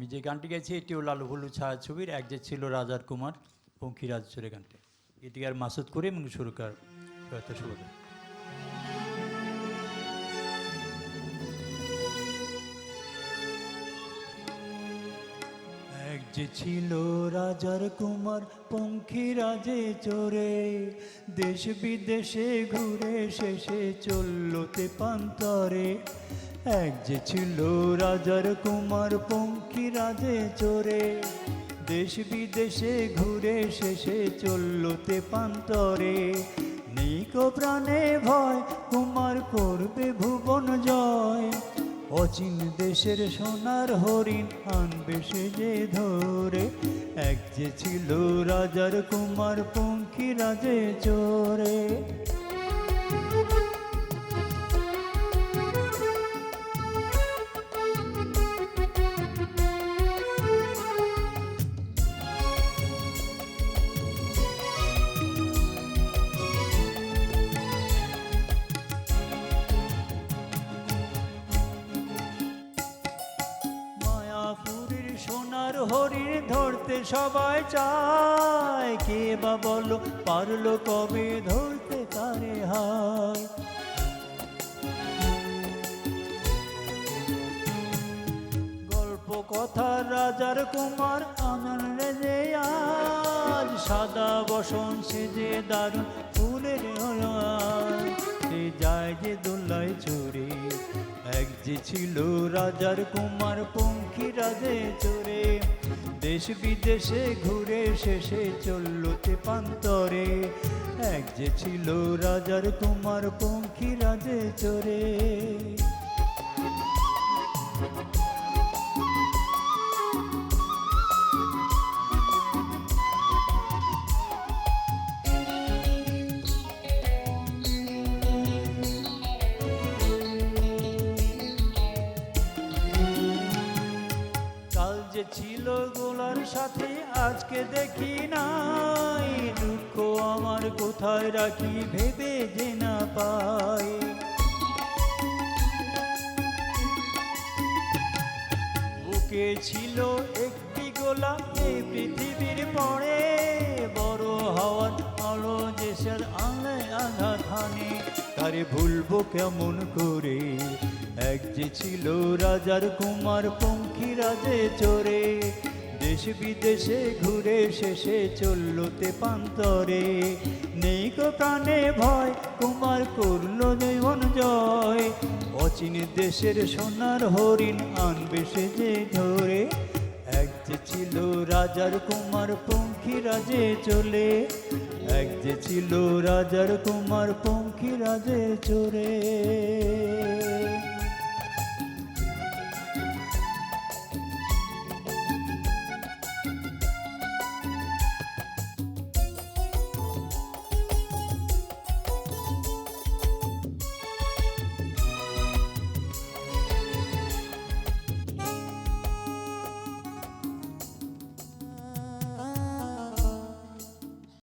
আমি যে গানটি গেছি এটিও লালু ভুলু ছায়াছবির এক যে ছিল রাজার কুমার পঙ্খিরাজ চোরে গানটি। এটি আর মাসুদ করে এবং সুরকার সুবোধ। এক যে ছিল রাজার কুমার পঙ্খিরাজে চোরে, দেশ বিদেশে ঘুরে শেষে চলতে পান্তরে। এক যে ছিল রাজার কুমার পঙ্খিরাজে চোরে, দেশ বিদেশে ঘুরে শেষে চলতে পান্তরে। নিকো প্রাণে ভয় কুমার করবে ভুবন জয়, অচিন দেশের সোনার হরিণ আনবে সে যে ধরে। এক যে ছিল রাজার কুমার পঙ্খিরাজে চোরে। সোনার হরিণ ধরতে সবাই চায়, কে বা বলো পারলো কবে ধরতে তারে হায়। গল্প কথা রাজার কুমার আনন রে আজ, সাদা বসন সেজে দারুণ ফুলের সে যায় যে দোলায় চড়ে। এক যে ছিল রাজার কুমার পঙ্খিরাজে চোরে, দেশ বিদেশে ঘুরে শেষে চলতে পান্তরে। এক যে ছিল রাজার কুমার পঙ্খিরাজে চোরে। যে ছিল গোলার সাথে আজকে দেখি নাই, দুঃখ আমার কোথায় রাখি ভেবে যে না পাই। বুকে ছিল একটি গোলা এই পৃথিবীর পরে, বড় হওয়ার আলো দেশের আলে আঘাত হানে, তারে ভুলবো কেমন করে। এক যে ছিল রাজার কুমার পঙ্খিরাজে চোরে, দেশ বিদেশে ঘুরে শেষে চলতে পান্তরে। নেই কো প্রাণে ভয় কুমার করলো জীবন জয়, অচিন দেশের সোনার হরিণ আনবে সে যে ধরে। এক যে ছিল রাজার কুমার পঙ্খিরাজে চলে, এক যে ছিল রাজার কুমার পঙ্খিরাজে চোরে।